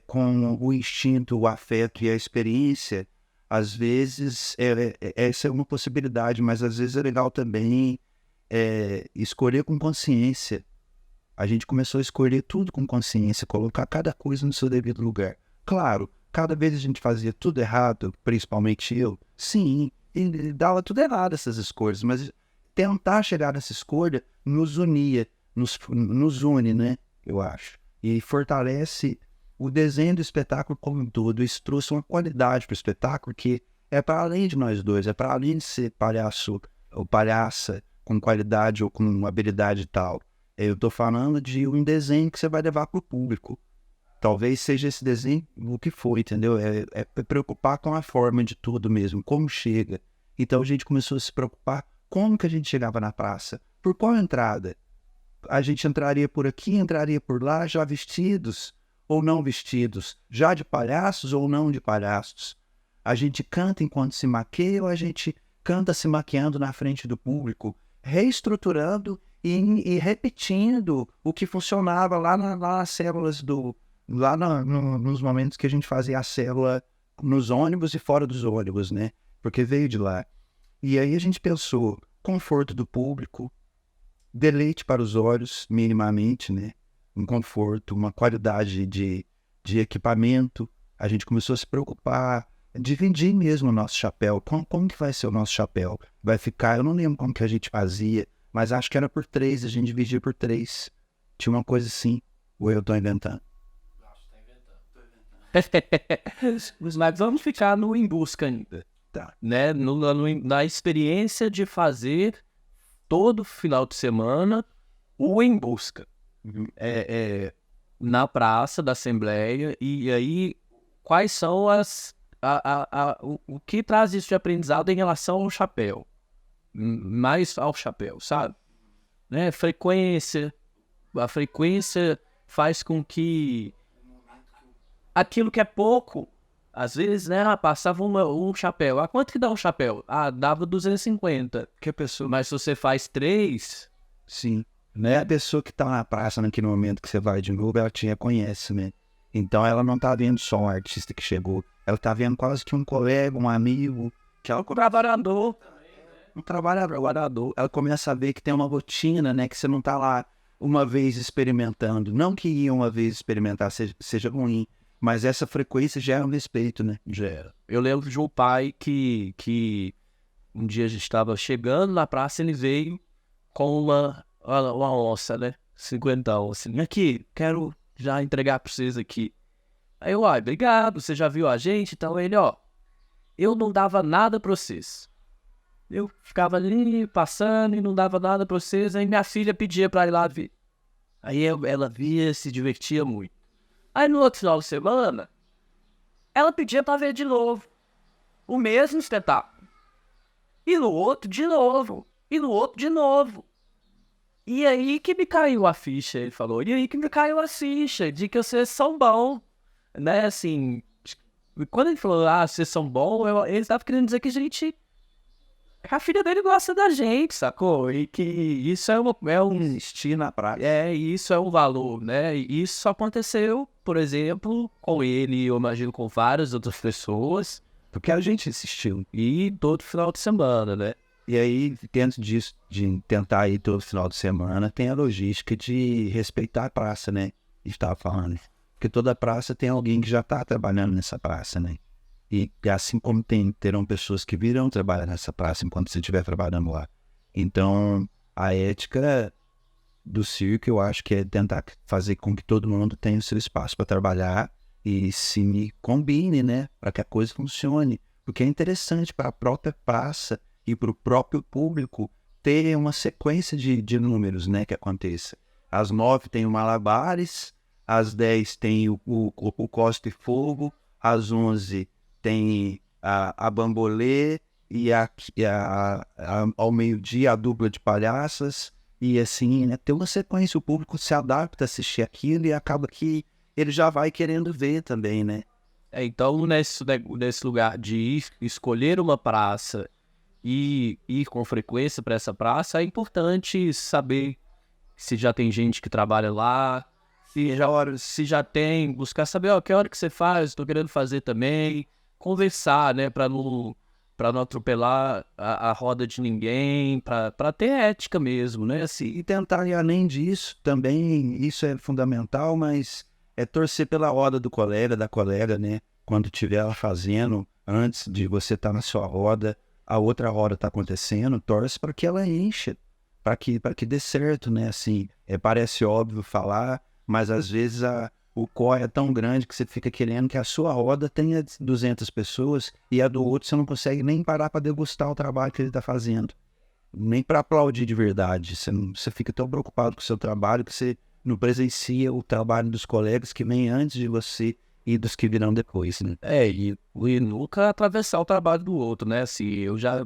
com o instinto, o afeto e a experiência. Às vezes, essa é uma possibilidade, mas às vezes é legal também escolher com consciência. A gente começou a escolher tudo com consciência, colocar cada coisa no seu devido lugar. Claro, cada vez a gente fazia tudo errado, principalmente eu. Sim, e dava tudo errado essas escolhas, mas tentar chegar nessa escolha nos unia, nos une, né? Eu acho. E fortalece o desenho do espetáculo como um todo. Isso trouxe uma qualidade para o espetáculo que é para além de nós dois, é para além de ser palhaço ou palhaça com qualidade ou com habilidade e tal. Eu estou falando de um desenho que você vai levar para o público. Talvez seja esse desenho o que for, entendeu? É preocupar com a forma de tudo mesmo, como chega. Então a gente começou a se preocupar como que a gente chegava na praça, por qual entrada. A gente entraria por aqui, entraria por lá, já vestidos ou não vestidos, já de palhaços ou não de palhaços. A gente canta enquanto se maquia ou a gente canta se maquiando na frente do público, reestruturando e repetindo o que funcionava lá nas células nos momentos que a gente fazia a célula nos ônibus e fora dos ônibus, né? Porque veio de lá. E aí a gente pensou, conforto do público, deleite para os olhos, minimamente, né? Um conforto, uma qualidade de equipamento. A gente começou a se preocupar, dividir mesmo o nosso chapéu. Como que vai ser o nosso chapéu? Vai ficar, eu não lembro como que a gente fazia, mas acho que era por 3, a gente dividia por 3. Tinha uma coisa assim, ou eu estou inventando? Mas vamos ficar no Em Busca ainda, Tá. né? Na experiência de fazer todo final de semana o Em Busca. Na Praça da Assembleia. E aí, quais são o que traz isso de aprendizado em relação ao chapéu? Mais ao chapéu, sabe? Né? A frequência faz com que aquilo que é pouco, às vezes, né? Passava um chapéu. Ah, quanto que dá um chapéu? Ah, dava 250. Que a pessoa... Mas se você faz 3... Sim. Né? A pessoa que tá na praça naquele momento que você vai de novo, ela te reconhece, né? Então ela não tá vendo só um artista que chegou. Ela tá vendo quase que um colega, um amigo, que ela... Um trabalhador. Um trabalhador. Ela começa a ver que tem uma rotina, né? Que você não tá lá uma vez experimentando. Não que ir uma vez experimentar seja ruim, Mas essa frequência gera um respeito, né? Gera. Eu lembro de um pai que um dia a gente estava chegando na praça, ele veio com uma onça, né? 50 onças. Aqui, quero já entregar para vocês aqui. Aí eu, obrigado, você já viu a gente? Então ele, eu não dava nada para vocês. Eu ficava ali passando e não dava nada pra vocês. Aí minha filha pedia pra ir lá ver. Aí ela via, se divertia muito. Aí no outro final de semana, ela pedia pra ver de novo. O mesmo espetáculo. E no outro de novo. E no outro de novo. E aí que me caiu a ficha, ele falou. E aí que me caiu a ficha de que vocês são bons. Né, assim... Quando ele falou, vocês são bons, ele estava querendo dizer que a filha dele gosta da gente, sacou? E que isso é um Insistir na prática. isso é um valor, né? E isso aconteceu, por exemplo, com ele, eu imagino com várias outras pessoas, Porque a gente insistiu. e todo final de semana, né? E aí, dentro disso, de tentar ir todo final de semana, tem a logística de respeitar a praça, né? A gente estava falando. Porque toda praça tem alguém que já está trabalhando nessa praça, né? E assim como terão pessoas que virão trabalhar nessa praça enquanto você estiver trabalhando lá. Então, a ética do circo, eu acho que é tentar fazer com que todo mundo tenha o seu espaço para trabalhar e se combine, né? Para que a coisa funcione. Porque é interessante para a própria praça e para o próprio público ter uma sequência de números, né? Que aconteça. Às 9 tem o Malabares, às 10 tem o Costa e Fogo, às 11 tem a Bambolê e ao meio-dia a dupla de palhaças. E assim, né, tem uma sequência, o público se adapta a assistir aquilo e acaba que ele já vai querendo ver também, né? Então, nesse lugar de escolher uma praça e ir com frequência para essa praça, é importante saber se já tem gente que trabalha lá, se já tem, buscar saber, que hora que você faz, estou querendo fazer também, conversar, né, para não atropelar a roda de ninguém, para ter ética mesmo, né, assim. E tentar ir além disso também, isso é fundamental, mas é torcer pela roda do colega, da colega, né? Quando estiver ela fazendo, antes de você estar na sua roda, a outra roda está acontecendo, torce para que ela encha, para que dê certo, né? Assim, parece óbvio falar, mas às vezes o corre é tão grande que você fica querendo que a sua roda tenha 200 pessoas e a do outro você não consegue nem parar para degustar o trabalho que ele está fazendo. Nem para aplaudir de verdade. Você fica tão preocupado com o seu trabalho que você não presencia o trabalho dos colegas que vêm antes de você e dos que virão depois, né? E nunca atravessar o trabalho do outro, né? Assim, eu já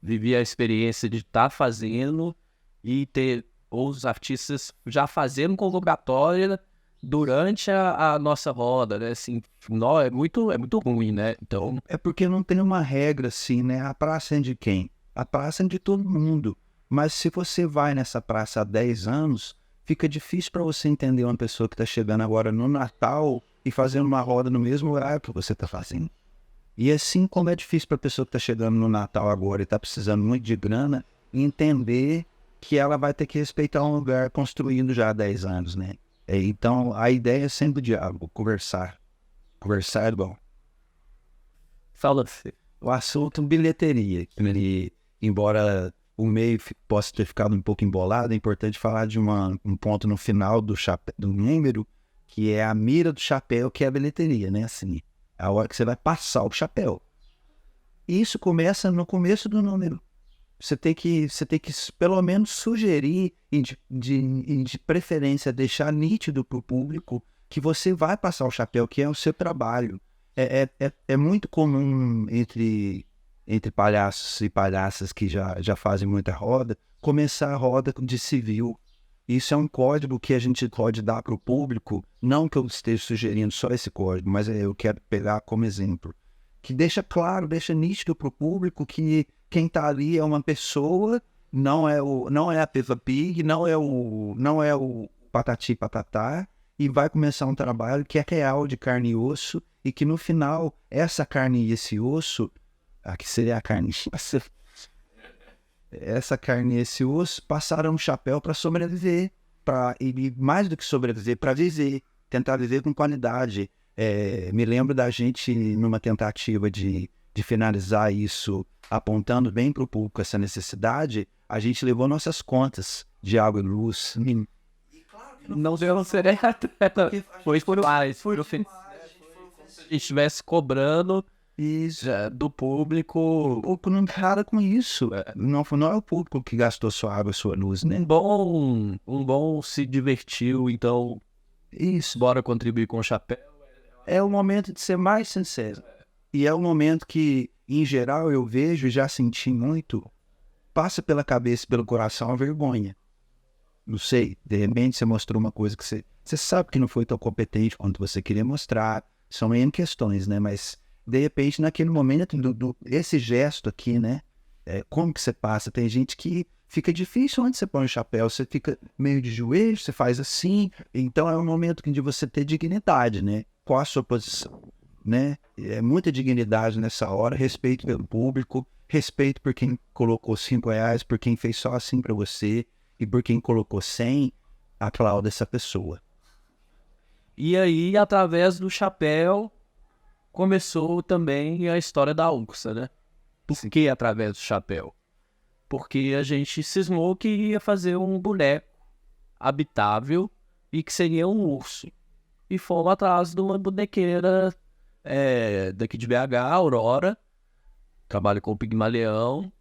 vivi a experiência de estar fazendo e ter outros artistas já fazendo convocatória durante a nossa roda, né? Assim, é muito ruim, né? Então... É porque não tem uma regra assim, né? A praça é de quem? A praça é de todo mundo. Mas se você vai nessa praça há 10 anos, fica difícil para você entender uma pessoa que está chegando agora no Natal e fazendo uma roda no mesmo horário que você está fazendo. E assim como é difícil para a pessoa que está chegando no Natal agora e está precisando muito de grana, entender que ela vai ter que respeitar um lugar construído já há 10 anos, né? Então, a ideia é sempre o diálogo, conversar. Conversar é bom. Fala assim. O assunto bilheteria. Embora o meio possa ter ficado um pouco embolado, é importante falar de um ponto no final do número, que é a mira do chapéu, que é a bilheteria, né? Assim, a hora que você vai passar o chapéu. Isso começa no começo do número. Você tem que pelo menos sugerir e de preferência deixar nítido para o público que você vai passar o chapéu, que é o seu trabalho. É muito comum entre palhaços e palhaças que já fazem muita roda, começar a roda de civil. Isso é um código que a gente pode dar para o público, não que eu esteja sugerindo só esse código, mas eu quero pegar como exemplo. Que deixa claro, deixa nítido para o público que quem está ali é uma pessoa, não é a Peppa Pig, não é o Patati Patatá, e vai começar um trabalho que é real, de carne e osso, e que no final, essa carne e esse osso, que seria a carne, essa carne e esse osso passaram um chapéu para sobreviver, e mais do que sobreviver, para viver. tentar viver com qualidade. Me lembro da gente, numa tentativa de finalizar isso, apontando bem para o público essa necessidade, a gente levou nossas contas de água e luz. Não deu certo. Foi por mais. Foi no fim. Se a gente estivesse cobrando Isso. do público. O público não para com isso. Não é o público que gastou sua água e sua luz, né? Um bom se divertiu, então Isso. bora contribuir com o chapéu. É o momento de ser mais sincero. E é o momento que, em geral, eu vejo e já senti muito, passa pela cabeça e pelo coração a vergonha. Não sei, de repente você mostrou uma coisa que você sabe que não foi tão competente quanto você queria mostrar. São N questões, né? Mas, de repente, naquele momento, esse gesto aqui, né? Como que você passa? Tem gente que fica difícil onde você põe o chapéu, você fica meio de joelho, você faz assim. Então, é um momento de você ter dignidade, né? Qual a sua posição, né? É muita dignidade nessa hora, respeito pelo público, respeito por quem colocou R$5, por quem fez só assim para você, e por quem colocou 100, aplauda essa pessoa. E aí, através do chapéu, começou também a história da Ursa, né? Por que através do chapéu? Porque a gente cismou que ia fazer um boneco habitável e que seria um urso. E fomos atrás de uma bonequeira daqui de BH, Aurora, trabalha com o Pigmaleão,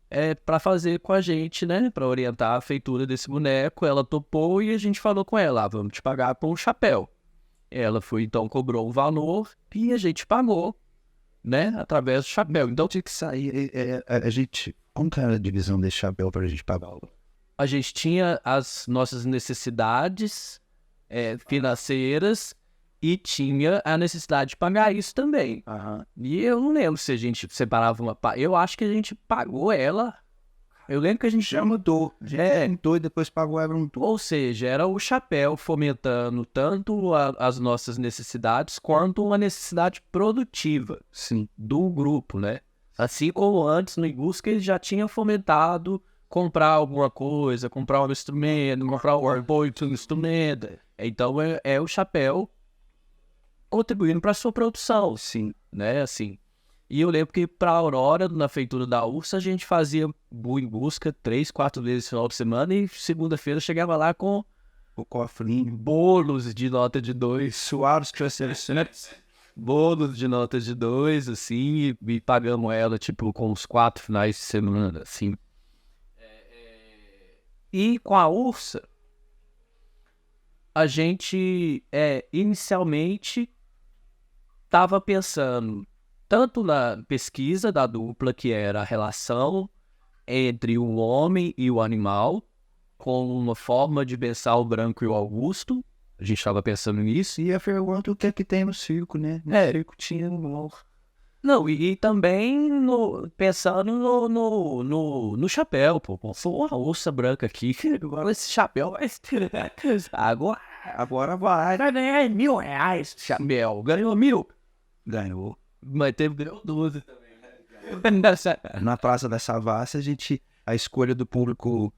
para fazer com a gente, né? Para orientar a feitura desse boneco. Ela topou e a gente falou com ela, vamos te pagar por um chapéu. Ela foi, então, cobrou um valor e a gente pagou, né? Através do chapéu. Então, Tinha que sair, a gente... Como que era a divisão desse chapéu para a gente pagar? a gente tinha as nossas necessidades financeiras e tinha a necessidade de pagar isso também. E eu não lembro se a gente separava uma... Eu acho que a gente pagou ela. Eu lembro que a gente Já mudou. Mudou e depois pagou ela um todo. Ou seja, era o chapéu fomentando tanto as nossas necessidades quanto uma necessidade produtiva, Sim, do grupo, né? Assim como antes no Ibusca ele já tinha fomentado comprar alguma coisa, comprar um instrumento, comprar um apoio para um instrumento. Então é o chapéu contribuindo para a sua produção, sim, né? Assim. E eu lembro que para a Aurora, na feitura da Ursa, a gente fazia em busca 3, 4 vezes no final de semana e segunda-feira chegava lá com o cofrinho. bolos de nota de 2, Suados processantes. bolos de nota de 2, assim, e pagamos ela, tipo, com uns 4 finais de semana, assim. E com a Ursa, a gente, inicialmente, estava pensando tanto na pesquisa da dupla, que era a relação entre o homem e o animal, como uma forma de pensar o Branco e o Augusto. A gente estava pensando nisso. E a pergunta, o que é que tem no circo, né? No circo tinha animal. Não, e também pensando no chapéu, pô. Uma ursa branca aqui, agora esse chapéu vai ter. Agora vai ganhar R$1.000 esse chapéu. Ganhou 1.000. Ganhou. Mas ganhou 12 também. Na Praça da Savassi, a escolha do público,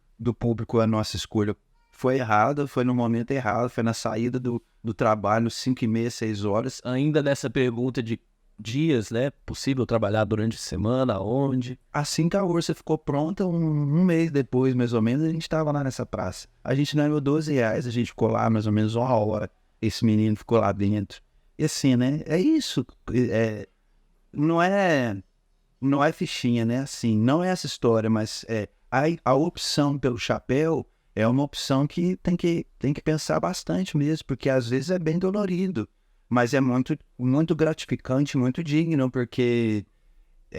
a nossa escolha foi errada, foi no momento errado, foi na saída do trabalho, 5h30, 6 horas. Ainda nessa pergunta de dias, né? Possível trabalhar durante a semana, onde? Assim que a Ursa ficou pronta, um mês depois, mais ou menos, a gente estava lá nessa praça. A gente ganhou R$12, a gente ficou lá mais ou menos 1 hora. Esse menino ficou lá dentro. E assim, né? É isso. Não é fichinha, né? Assim, não é essa história, mas a opção pelo chapéu é uma opção que tem que pensar bastante mesmo, porque às vezes é bem dolorido, mas é muito, muito gratificante, muito digno, porque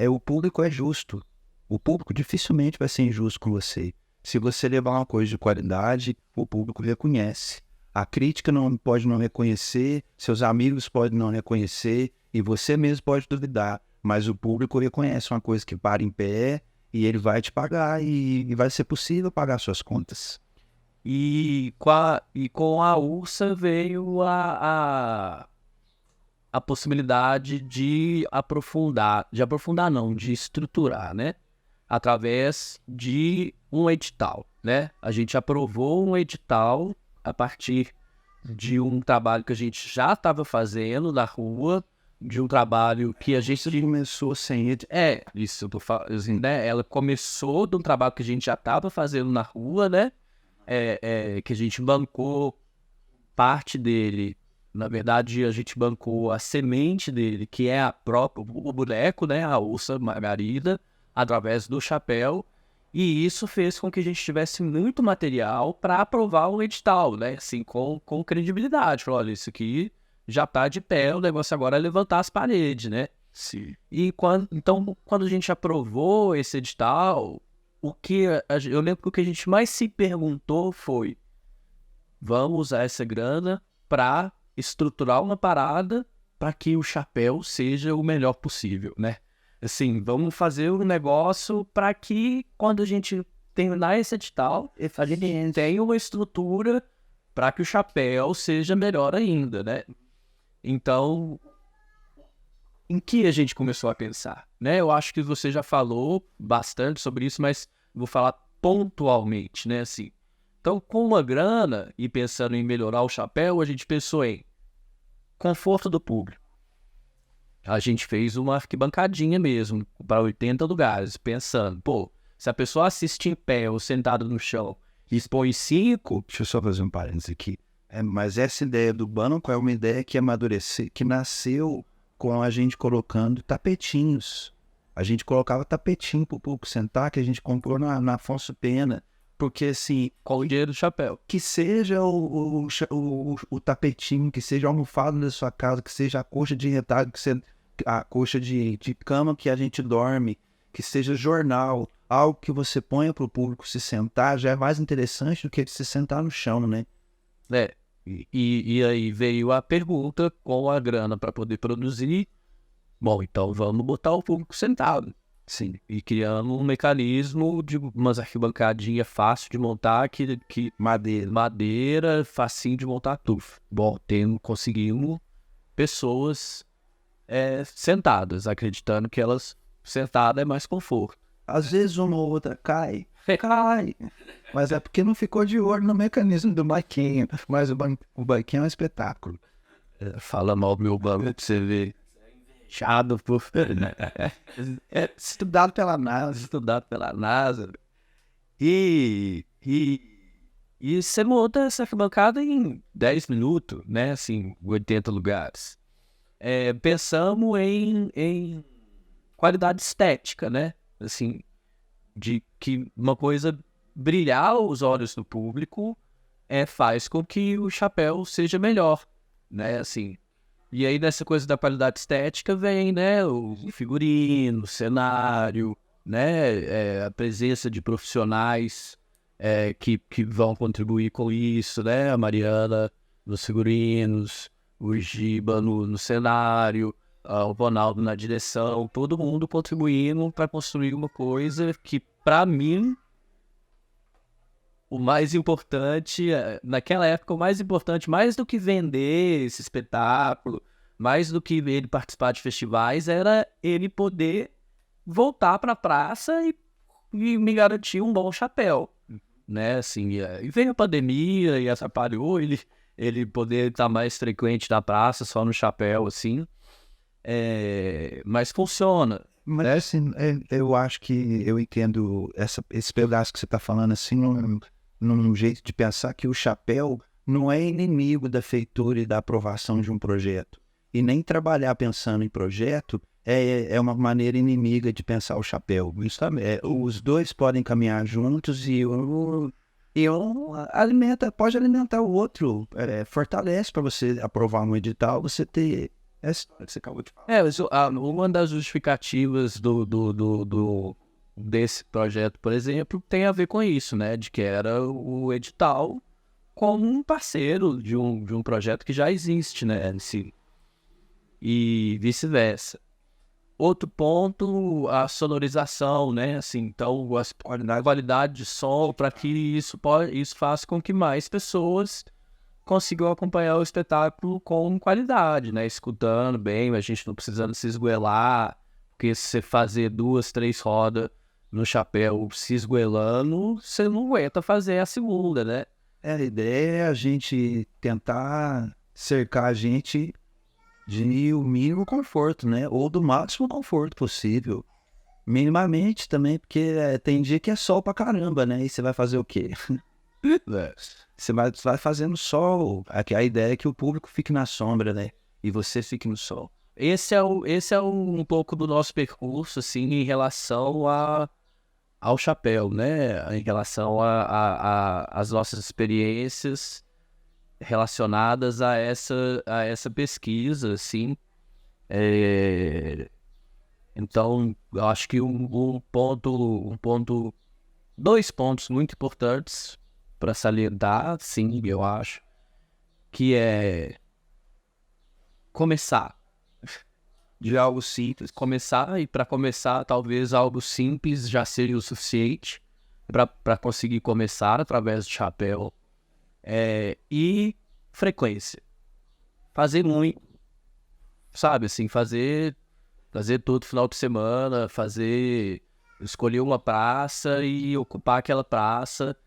o público é justo. O público dificilmente vai ser injusto com você. Se você levar uma coisa de qualidade, o público reconhece. A crítica pode não reconhecer, seus amigos podem não reconhecer, e você mesmo pode duvidar, mas o público reconhece uma coisa que para em pé e ele vai te pagar e vai ser possível pagar suas contas. E com a Ursa veio a possibilidade de estruturar, né? Através de um edital, né? A gente aprovou um edital a partir de um trabalho que a gente já estava fazendo na rua, de um trabalho que a gente começou sem ele. Isso, eu tô falando, assim, né? Ela começou de um trabalho que a gente já estava fazendo na rua, né? Que a gente bancou parte dele. Na verdade, a gente bancou a semente dele, que é o boneco, né? A Ursa Margarida, através do chapéu. E isso fez com que a gente tivesse muito material para aprovar o edital, né? Assim, com credibilidade. Falou, olha, isso aqui já tá de pé, o negócio agora é levantar as paredes, né? Sim. E quando a gente aprovou esse edital, eu lembro que o que a gente mais se perguntou foi: vamos usar essa grana para estruturar uma parada para que o chapéu seja o melhor possível, né? Assim, vamos fazer um negócio para que quando a gente terminar esse edital, a gente tenha uma estrutura para que o chapéu seja melhor ainda, né? Então, em que a gente começou a pensar, né? Eu acho que você já falou bastante sobre isso, mas vou falar pontualmente, né? Assim, então, com uma grana e pensando em melhorar o chapéu, a gente pensou em conforto do público. A gente fez uma arquibancadinha mesmo, para 80 lugares, pensando, pô, se a pessoa assiste em pé ou sentada no chão e expõe 5... Deixa eu só fazer um parênteses aqui. Mas essa ideia do banco é uma ideia que amadureceu, que nasceu com a gente colocando tapetinhos. A gente colocava tapetinho para o público sentar, que a gente comprou na Afonso Pena. Porque, assim, com o dinheiro do chapéu. Que seja o tapetinho, que seja a almofada da sua casa, que seja a coxa de retalho, que seja a coxa de cama que a gente dorme, que seja jornal, algo que você ponha para o público se sentar, já é mais interessante do que se sentar no chão, né? E aí veio a pergunta, com a grana para poder produzir, bom, então vamos botar o público sentado. Sim. E criamos um mecanismo de umas arquibancadinhas fácil de montar, que madeira, facinho de montar tudo. Bom, conseguimos pessoas sentadas, acreditando que elas sentadas é mais conforto. Às vezes uma ou outra cai. Mas é porque não ficou de olho no mecanismo do banquinho. Mas o banquinho é um espetáculo. Fala mal do meu banco pra você ver. Fechado por... Estudado pela NASA. E você monta essa arquibancada em 10 minutos, né? Assim, 80 lugares. Pensamos em qualidade estética, né? Assim, de que uma coisa brilhar os olhos do público faz com que o chapéu seja melhor, né? Assim, e aí nessa coisa da qualidade estética vem, né? O figurino, o cenário, né? A presença de profissionais que vão contribuir com isso, né? A Mariana nos figurinos, o Giba no cenário, o Ronaldo na direção, todo mundo contribuindo para construir uma coisa que, para mim, o mais importante, naquela época, o mais importante, mais do que vender esse espetáculo, mais do que ele participar de festivais, era ele poder voltar para a praça e me garantir um bom chapéu, né? Assim, e veio a pandemia e atrapalhou ele poder estar mais frequente na praça, só no chapéu, assim. Mas funciona. Mas assim, eu acho que eu entendo esse pedaço que você está falando assim, num jeito de pensar que o chapéu não é inimigo da feitura e da aprovação de um projeto. E nem trabalhar pensando em projeto é uma maneira inimiga de pensar o chapéu. Os dois podem caminhar juntos e um pode alimentar o outro. Fortalece para você aprovar um edital, você ter essa história que você acabou de falar. Uma das justificativas desse projeto, por exemplo, tem a ver com isso, né? De que era o edital como um parceiro de um projeto que já existe, né? E vice-versa. Outro ponto, a sonorização, né? Assim, então, a qualidade de som, para que isso faça com que mais pessoas consigam acompanhar o espetáculo com qualidade, né? Escutando bem, a gente não precisando se esgoelar, porque se você fazer 2, 3 rodas no chapéu se esgoelando, você não aguenta fazer a segunda, né? A ideia é a gente tentar cercar a gente de o mínimo conforto, né? Ou do máximo conforto possível. Minimamente também, porque tem dia que é sol pra caramba, né? E você vai fazer o quê? Você vai fazendo sol. A ideia é que o público fique na sombra, né? E você fique no sol. Esse é um pouco do nosso percurso, assim, em relação ao chapéu, né? Em relação às nossas experiências relacionadas a essa pesquisa, assim. Então, eu acho que dois pontos muito importantes para salientar, sim, eu acho, que é começar. De algo simples, começar, e para começar, talvez algo simples já seria o suficiente para conseguir começar através do chapéu. E frequência. Fazer muito, sabe, assim, fazer todo final de semana, escolher uma praça e ocupar aquela praça,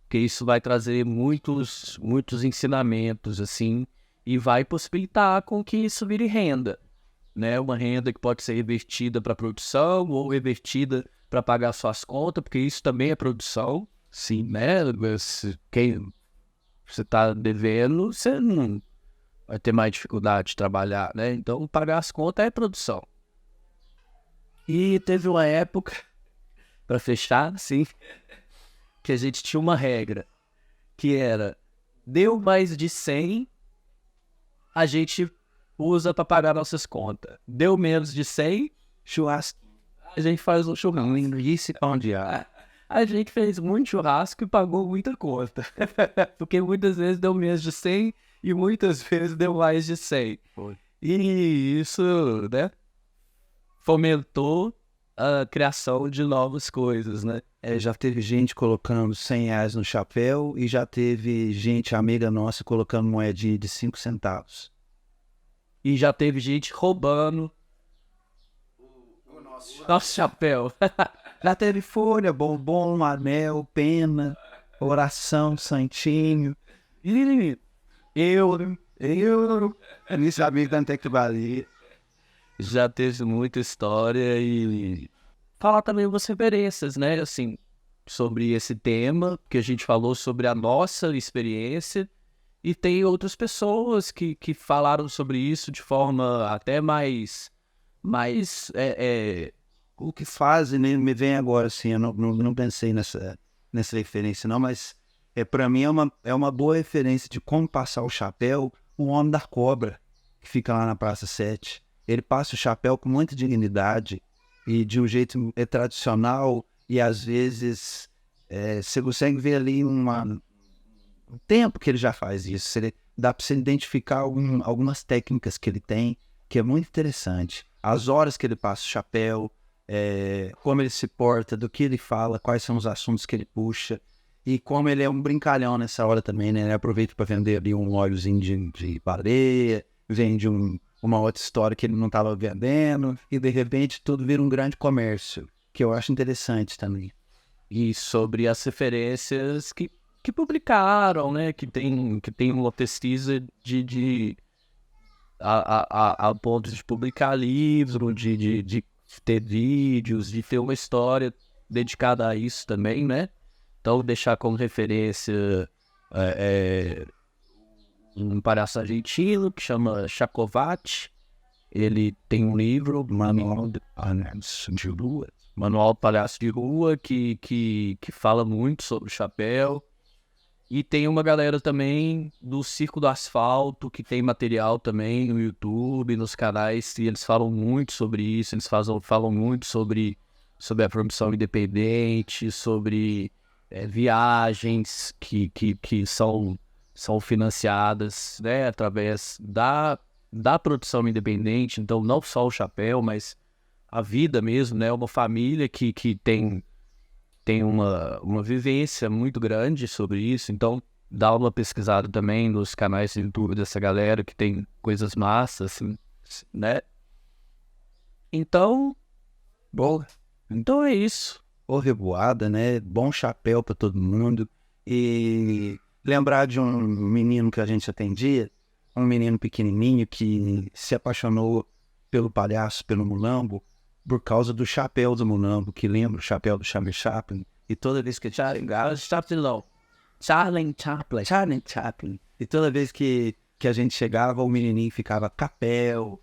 que isso vai trazer muitos ensinamentos, assim, e vai possibilitar com que isso vire renda, né? Uma renda que pode ser revertida para produção ou revertida para pagar suas contas, porque isso também é produção, sim, né? Quem você está devendo, você não vai ter mais dificuldade de trabalhar, né? Então, pagar as contas é produção. E teve uma época, para fechar, sim, que a gente tinha uma regra, que era, deu mais de 100, a gente usa para pagar nossas contas. Deu menos de 100, churrasco. A gente faz um churrasco. Linguiça e pão de alho. A gente fez muito churrasco e pagou muita conta. Porque muitas vezes deu menos de 100 e muitas vezes deu mais de 100. E isso, né, fomentou a criação de novas coisas, né? Já teve gente colocando R$ 100 no chapéu e já teve gente, amiga nossa, colocando moedinha de 5 centavos. E já teve gente roubando o nosso chapéu. Já teve folha, bombom, anel, pena, oração, santinho. Eu nem sabia quanto é que valia. Já teve muita história e falar também umas referências, né, assim, sobre esse tema, que a gente falou sobre a nossa experiência, e tem outras pessoas que falaram sobre isso de forma até mais O que fazem, né, me vem agora, assim, eu não pensei nessa referência não, mas para mim é uma boa referência de como passar o chapéu, o homem da cobra, que fica lá na Praça 7. Ele passa o chapéu com muita dignidade e de um jeito tradicional, e às vezes você consegue ver ali um tempo que ele já faz isso. Dá para você identificar algumas técnicas que ele tem, que é muito interessante. As horas que ele passa o chapéu, como ele se porta, do que ele fala, quais são os assuntos que ele puxa, e como ele é um brincalhão nessa hora também, né? Ele aproveita para vender ali um óleozinho de baleia, vende uma outra história que ele não estava vendendo, e de repente tudo vira um grande comércio, que eu acho interessante também. E sobre as referências que publicaram, né, que tem uma pesquisa a ponto de publicar livro, de ter vídeos, de ter uma história dedicada a isso também, né? Então, deixar como referência um palhaço argentino que chama Chacovati. Ele tem um livro, Manual do Palhaço de Rua, que fala muito sobre o chapéu. E tem uma galera também do Circo do Asfalto, que tem material também no YouTube, nos canais, e eles falam muito sobre isso, eles falam muito sobre a produção independente, sobre viagens que são financiadas, né, através da produção independente. Então, não só o chapéu, mas a vida mesmo, né, uma família que tem uma vivência muito grande sobre isso. Então, dá uma pesquisada também nos canais de YouTube dessa galera que tem coisas massas, assim, né? Então, bom, então é isso. Ô revoada, né? Bom chapéu para todo mundo. E lembrar de um menino que a gente atendia, um menino pequenininho que se apaixonou pelo palhaço, pelo Mulambo, por causa do chapéu do Mulambo, que lembra o chapéu do Charlie Chaplin. E toda vez que Charlie Chaplin. E toda vez que a gente chegava, o menininho ficava capel,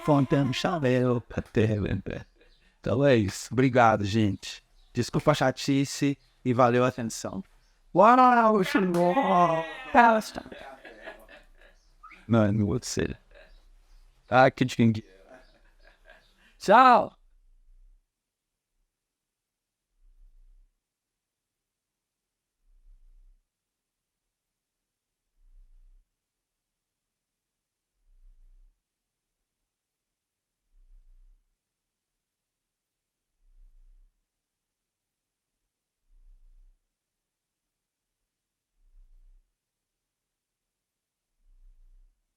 fontando chapéu, capel. Então é isso. Obrigado, gente. Desculpa a chatice e valeu a atenção. Uau, chegou! Não, não vou ser. Ah, que dinheiro. Tchau!